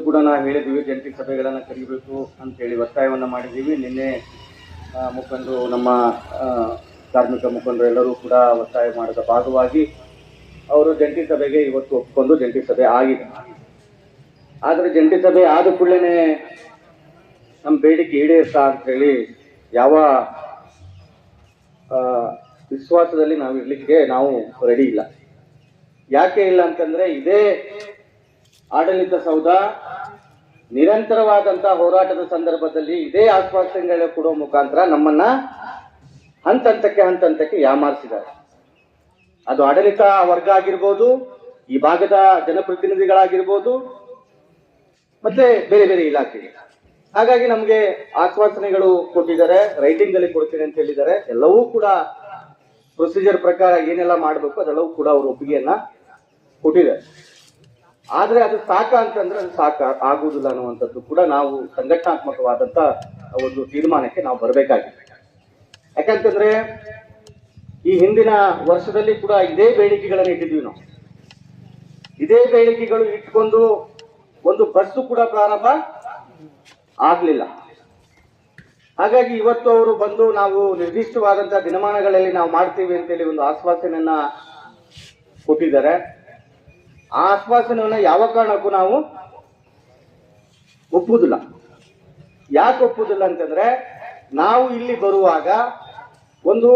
ಕೂಡ ನಾವು ಹೇಳಿದ್ದೀವಿ, ಜಂಟಿ ಸಭೆಗಳನ್ನು ಕರೀಬೇಕು ಅಂತೇಳಿ ಒತ್ತಾಯವನ್ನು ಮಾಡಿದ್ದೀವಿ. ನಿನ್ನೆ ಮುಖಂಡರು, ನಮ್ಮ ಕಾರ್ಮಿಕ ಮುಖಂಡರು ಎಲ್ಲರೂ ಕೂಡ ಒತ್ತಾಯ ಮಾಡಿದ ಭಾಗವಾಗಿ ಅವರು ಜಂಟಿ ಸಭೆಗೆ ಇವತ್ತು ಒಪ್ಪಿಕೊಂಡು ಜಂಟಿ ಸಭೆ ಆಗಿದೆ. ಆದರೆ ಜಂಟಿ ಸಭೆ ಆದ ಕೂಡಲೇ ನಮ್ಮ ಬೇಡಿಕೆ ಈಡೇರ್ತಾ ಅಂತೇಳಿ ಯಾವ ವಿಶ್ವಾಸದಲ್ಲಿ ನಾವು ಇರ್ಲಿಕ್ಕೆ ನಾವು ರೆಡಿ ಇಲ್ಲ. ಯಾಕೆ ಇಲ್ಲ ಅಂತಂದ್ರೆ, ಇದೇ ಆಡಳಿತ ಸೌಧ ನಿರಂತರವಾದಂತಹ ಹೋರಾಟದ ಸಂದರ್ಭದಲ್ಲಿ ಇದೇ ಆಶ್ವಾಸನೆಗಳ ಕೊಡುವ ಮುಖಾಂತರ ನಮ್ಮನ್ನ ಹಂತಂತಕ್ಕೆ ಯಾಮಾರಿಸಿದ್ದಾರೆ. ಅದು ಆಡಳಿತ ವರ್ಗ ಆಗಿರ್ಬೋದು, ಈ ಭಾಗದ ಜನಪ್ರತಿನಿಧಿಗಳಾಗಿರ್ಬೋದು, ಮತ್ತೆ ಬೇರೆ ಬೇರೆ ಇಲಾಖೆ. ಹಾಗಾಗಿ ನಮ್ಗೆ ಆಶ್ವಾಸನೆಗಳು ಕೊಟ್ಟಿದ್ದಾರೆ, ರೈಟಿಂಗ್ ಅಲ್ಲಿ ಕೊಡ್ತೀನಿ ಅಂತ ಹೇಳಿದ್ದಾರೆ. ಎಲ್ಲವೂ ಕೂಡ ಪ್ರೊಸೀಜರ್ ಪ್ರಕಾರ ಏನೆಲ್ಲ ಮಾಡಬೇಕು ಅದೆಲ್ಲವೂ ಕೂಡ ಅವರು ಒಪ್ಪಿಗೆಯನ್ನ ಕೊಟ್ಟಿದ್ದಾರೆ. ಆದ್ರೆ ಅದು ಸಾಕ ಅಂತಂದ್ರೆ ಅದು ಸಾಕ ಆಗುವುದಿಲ್ಲ ಅನ್ನುವಂಥದ್ದು ಕೂಡ ನಾವು ಸಂಘಟನಾತ್ಮಕವಾದಂತ ಒಂದು ತೀರ್ಮಾನಕ್ಕೆ ನಾವು ಬರಬೇಕಾಗಿದೆ. ಯಾಕಂತಂದ್ರೆ ಈ ಹಿಂದಿನ ವರ್ಷದಲ್ಲಿ ಕೂಡ ಇದೇ ಬೇಡಿಕೆಗಳನ್ನು ಇಟ್ಟಿದ್ವಿ ನಾವು. ಇದೇ ಬೇಡಿಕೆಗಳು ಇಟ್ಕೊಂಡು ಒಂದು ಬಸ್ಸು ಕೂಡ ಪ್ರಾರಂಭ ಆಗ್ಲಿಲ್ಲ. ಹಾಗಾಗಿ ಇವತ್ತು ಅವರು ಬಂದು ನಾವು ನಿರ್ದಿಷ್ಟವಾದಂತಹ ದಿನಮಾನಗಳಲ್ಲಿ ನಾವು ಮಾಡ್ತೀವಿ ಅಂತೇಳಿ ಒಂದು ಆಶ್ವಾಸನೆಯನ್ನ ಕೊಟ್ಟಿದ್ದಾರೆ. ಆ ಆಶ್ವಾಸನೆಯನ್ನ ಯಾವ ಕಾರಣಕ್ಕೂ ನಾವು ಒಪ್ಪುವುದಿಲ್ಲ. ಯಾಕೆ ಒಪ್ಪುವುದಿಲ್ಲ ಅಂತಂದ್ರೆ, ನಾವು ಇಲ್ಲಿ ಬರುವಾಗ ಒಂದು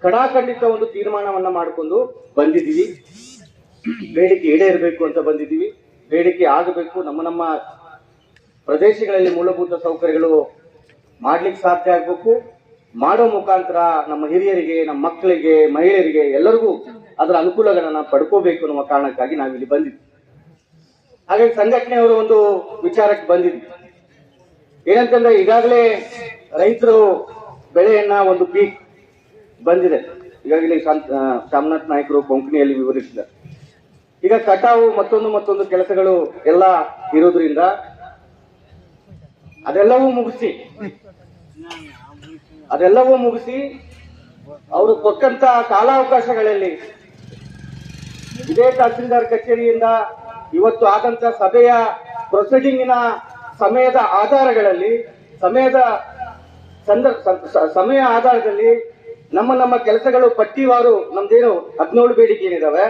ಕಡಾಖಂಡಿತ ಒಂದು ತೀರ್ಮಾನವನ್ನ ಮಾಡಿಕೊಂಡು ಬಂದಿದ್ದೀವಿ. ಬೇಡಿಕೆ ಈಡೇರಬೇಕು ಅಂತ ಬಂದಿದ್ದೀವಿ. ಬೇಡಿಕೆ ಆಗಬೇಕು. ನಮ್ಮ ಪ್ರದೇಶಗಳಲ್ಲಿ ಮೂಲಭೂತ ಸೌಕರ್ಯಗಳು ಮಾಡ್ಲಿಕ್ಕೆ ಸಾಧ್ಯ ಆಗ್ಬೇಕು. ಮಾಡೋ ಮುಖಾಂತರ ನಮ್ಮ ಹಿರಿಯರಿಗೆ, ನಮ್ಮ ಮಕ್ಕಳಿಗೆ, ಮಹಿಳೆಯರಿಗೆ ಎಲ್ಲರಿಗೂ ಅದರ ಅನುಕೂಲಗಳನ್ನ ಪಡ್ಕೋಬೇಕು ಅನ್ನುವ ಕಾರಣಕ್ಕಾಗಿ ನಾವಿಲ್ಲಿ ಬಂದಿದ್ವಿ. ಹಾಗಾಗಿ ಸಂಘಟನೆಯವರು ಒಂದು ವಿಚಾರಕ್ಕೆ ಬಂದಿದ್ವಿ. ಏನಂತಂದ್ರೆ, ಈಗಾಗಲೇ ರೈತರು ಬೆಳೆಯನ್ನ ಒಂದು ಪೀಕ್ ಬಂದಿದೆ. ಈಗಾಗಲೇ ಶಾಮನಾಥ್ ನಾಯ್ಕರು ಕೊಂಕಣಿಯಲ್ಲಿ ವಿವರಿಸಿದ್ದಾರೆ. ಈಗ ಕಟಾವು ಮತ್ತೊಂದು ಕೆಲಸಗಳು ಎಲ್ಲ ಇರೋದ್ರಿಂದ ಅದೆಲ್ಲವೂ ಮುಗಿಸಿ ಅವರು ಕೊಟ್ಟಂತ ಕಾಲಾವಕಾಶಗಳಲ್ಲಿ ಇದೇ ತಹಸೀಲ್ದಾರ್ ಕಚೇರಿಯಿಂದ ಇವತ್ತು ಆದಂತ ಸಭೆಯ ಪ್ರೊಸೀಡಿಂಗಿನ ಸಮಯದ ಆಧಾರಗಳಲ್ಲಿ ಸಮಯ ಆಧಾರದಲ್ಲಿ ನಮ್ಮ ಕೆಲಸಗಳು ಪಟ್ಟಿವಾರು ನಮ್ದೇನು 17 ಬೇಡಿಕೆ ಏನಿದಾವೆ,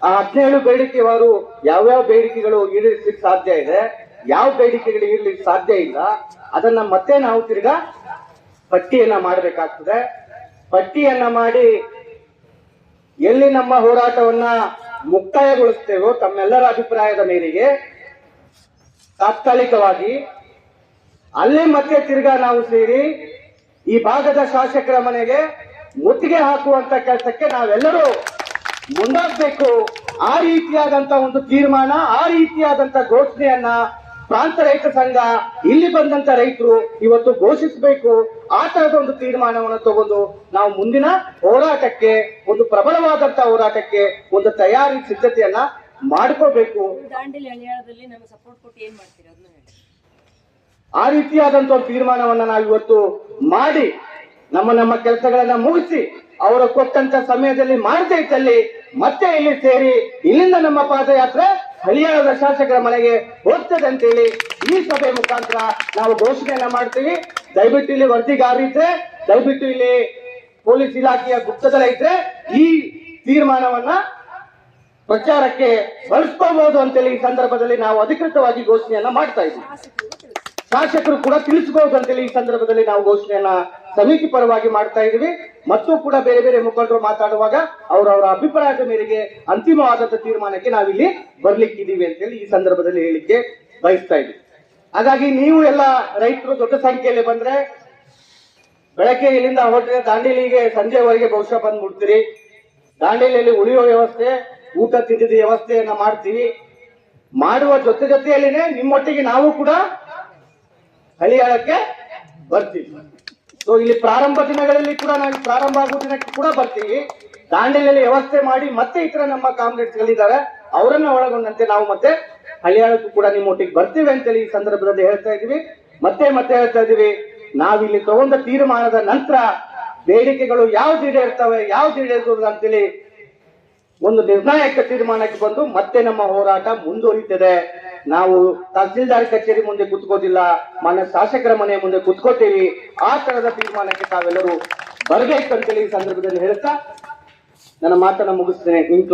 ಆ 17 ಬೇಡಿಕೆವಾರು ಯಾವ್ಯಾವ ಬೇಡಿಕೆಗಳು ಈಡೇರಿಸಲಿಕ್ಕೆ ಸಾಧ್ಯ ಇದೆ, ಯಾವ ಬೇಡಿಕೆಗಳು ಇರ್ಲಿಕ್ಕೆ ಸಾಧ್ಯ ಇಲ್ಲ, ಅದನ್ನ ಮತ್ತೆ ನಾವು ತಿರ್ಗಾ ಪಟ್ಟಿಯನ್ನ ಮಾಡಬೇಕಾಗ್ತದೆ. ಪಟ್ಟಿಯನ್ನ ಮಾಡಿ ಎಲ್ಲಿ ನಮ್ಮ ಹೋರಾಟವನ್ನ ಮುಕ್ತಾಯಗೊಳಿಸ್ತೇವೋ ತಮ್ಮೆಲ್ಲರ ಅಭಿಪ್ರಾಯದ ಮೇರೆಗೆ ತಾತ್ಕಾಲಿಕವಾಗಿ ಅಲ್ಲೇ ಮತ್ತೆ ತಿರ್ಗಾ ನಾವು ಸೇರಿ ಈ ಭಾಗದ ಶಾಸಕರ ಮನೆಗೆ ಮುತ್ತಿಗೆ ಹಾಕುವಂತ ಕೆಲಸಕ್ಕೆ ನಾವೆಲ್ಲರೂ ಮುಂದಾಗಬೇಕು. ಆ ರೀತಿಯಾದಂತ ಒಂದು ತೀರ್ಮಾನ, ಆ ರೀತಿಯಾದಂತ ಘೋಷಣೆಯನ್ನ ಪ್ರಾಂತ ರೈತ ಸಂಘ, ಇಲ್ಲಿ ಬಂದಂತ ರೈತರು ಇವತ್ತು ಘೋಷಿಸಬೇಕು. ಆ ತರದ ಒಂದು ತೀರ್ಮಾನವನ್ನು ತಗೊಂಡು ನಾವು ಮುಂದಿನ ಹೋರಾಟಕ್ಕೆ, ಒಂದು ಪ್ರಬಲವಾದಂತ ಹೋರಾಟಕ್ಕೆ ಒಂದು ತಯಾರಿ ಸಿದ್ಧತೆಯನ್ನ ಮಾಡ್ಕೋಬೇಕು. ಆ ರೀತಿಯಾದಂತ ಒಂದು ತೀರ್ಮಾನವನ್ನ ನಾವು ಇವತ್ತು ಮಾಡಿ ನಮ್ಮ ಕೆಲಸಗಳನ್ನ ಮುಗಿಸಿ ಅವರು ಕೊಟ್ಟಂತ ಸಮಯದಲ್ಲಿ ಮಾಡದೇ ಇದ್ದಲ್ಲಿ ಮತ್ತೆ ಇಲ್ಲಿ ಸೇರಿ ಇಲ್ಲಿಂದ ನಮ್ಮ ಪಾದಯಾತ್ರೆ ಹಳಿಯಾಳದ ಶಾಸಕರ ಮನೆಗೆ ಹೋಗ್ತದೆ ಅಂತೇಳಿ ಈ ಸಭೆ ಮುಖಾಂತರ ನಾವು ಘೋಷಣೆಯನ್ನ ಮಾಡ್ತೀವಿ. ದಯವಿಟ್ಟು ಇಲ್ಲಿ ವರದಿಗಾರ ಇದ್ರೆ, ದಯವಿಟ್ಟು ಇಲ್ಲಿ ಪೊಲೀಸ್ ಇಲಾಖೆಯ ಗುಪ್ತದಳ ಇದ್ರೆ ಈ ತೀರ್ಮಾನವನ್ನ ಪ್ರಚಾರಕ್ಕೆ ಬಳಸ್ಕೋಬಹುದು ಅಂತೇಳಿ ಈ ಸಂದರ್ಭದಲ್ಲಿ ನಾವು ಅಧಿಕೃತವಾಗಿ ಘೋಷಣೆಯನ್ನ ಮಾಡ್ತಾ ಇದ್ದೀವಿ. ಶಾಸಕರು ಕೂಡ ತಿಳಿಸಬಹುದು ಅಂತೇಳಿ ಈ ಸಂದರ್ಭದಲ್ಲಿ ನಾವು ಘೋಷಣೆಯನ್ನ ಸಮಿತಿ ಪರವಾಗಿ ಮಾಡ್ತಾ ಇದೀವಿ. ಮತ್ತು ಕೂಡ ಬೇರೆ ಬೇರೆ ಮುಖಂಡರು ಮಾತಾಡುವಾಗ ಅವರವರ ಅಭಿಪ್ರಾಯದ ಮೇರೆಗೆ ಅಂತಿಮವಾದಂತ ತೀರ್ಮಾನಕ್ಕೆ ನಾವಿಲ್ಲಿ ಬರ್ಲಿಕ್ಕಿದೀವಿ ಅಂತೇಳಿ ಈ ಸಂದರ್ಭದಲ್ಲಿ ಹೇಳಿಕ್ಕೆ ಬಯಸ್ತಾ ಇದ್ದೀವಿ. ಹಾಗಾಗಿ ನೀವು ಎಲ್ಲ ರೈತರು ದೊಡ್ಡ ಸಂಖ್ಯೆಯಲ್ಲಿ ಬಂದ್ರೆ, ಬೆಳಗ್ಗೆ ಇಲ್ಲಿಂದ ಹೊರಟ್ರೆ ದಾಂಡೇಲಿಗೆ ಸಂಜೆವರೆಗೆ ಬಹುಶಃ ಬಂದ್ಬಿಡ್ತೀರಿ. ದಾಂಡೇಲಿಯಲ್ಲಿ ಉಳಿಯೋ ವ್ಯವಸ್ಥೆ, ಊಟ ತಿಂಡಿದ ವ್ಯವಸ್ಥೆಯನ್ನ ಮಾಡ್ತೀವಿ. ಮಾಡುವ ಜೊತೆಯಲ್ಲಿನೇ ನಿಮ್ಮೊಟ್ಟಿಗೆ ನಾವು ಕೂಡ ಹಳಿಯಾಳಕ್ಕೆ ಬರ್ತೀವಿ. ಸೊ ಇಲ್ಲಿ ಪ್ರಾರಂಭ ದಿನಗಳಲ್ಲಿ ಕೂಡ ನಾವು ಪ್ರಾರಂಭ ಆಗುವ ದಿನಕ್ಕೆ ಕೂಡ ಬರ್ತೀವಿ. ದಾಂಡೇಲಿಯಲ್ಲಿ ವ್ಯವಸ್ಥೆ ಮಾಡಿ ಮತ್ತೆ ಇತರ ನಮ್ಮ ಕಾಮ್ರೇಡ್ಸ್ಗಳಿದ್ದಾರೆ, ಅವರನ್ನ ಒಳಗೊಂಡಂತೆ ನಾವು ಮತ್ತೆ ಹಳಿಯಾಳಕ್ಕೂ ಕೂಡ ನಿಮ್ಮೊಟ್ಟಿಗೆ ಬರ್ತೀವಿ ಅಂತೇಳಿ ಈ ಸಂದರ್ಭದಲ್ಲಿ ಹೇಳ್ತಾ ಇದೀವಿ. ಮತ್ತೆ ಹೇಳ್ತಾ ಇದೀವಿ, ನಾವಿಲ್ಲಿ ತಗೊಂಡ ತೀರ್ಮಾನದ ನಂತರ ಬೇಡಿಕೆಗಳು ಯಾವ್ದು ಈಡೇರ್ತವೆ, ಯಾವ್ದು ಈಡೇರಿಸುವುದು ಅಂತೇಳಿ ಒಂದು ನಿರ್ಣಾಯಕ ತೀರ್ಮಾನಕ್ಕೆ ಬಂದು ಮತ್ತೆ ನಮ್ಮ ಹೋರಾಟ ಮುಂದುವರಿತದೆ. ನಾವು ತಹಸೀಲ್ದಾರ್ ಕಚೇರಿ ಮುಂದೆ ಕುತ್ಕೋದಿಲ್ಲ, ಮಾನ್ಯ ಶಾಸಕರ ಮನೆ ಮುಂದೆ ಕುತ್ಕೋತೀವಿ. ಆ ತರದ ತೀರ್ಮಾನಕ್ಕೆ ತಾವೆಲ್ಲರೂ ಬರಬೇಕಂತೇಳಿ ಈ ಸಂದರ್ಭದಲ್ಲಿ ಹೇಳ್ತಾ ನನ್ನ ಮಾತನ್ನ ಮುಗಿಸ್ತೇನೆ.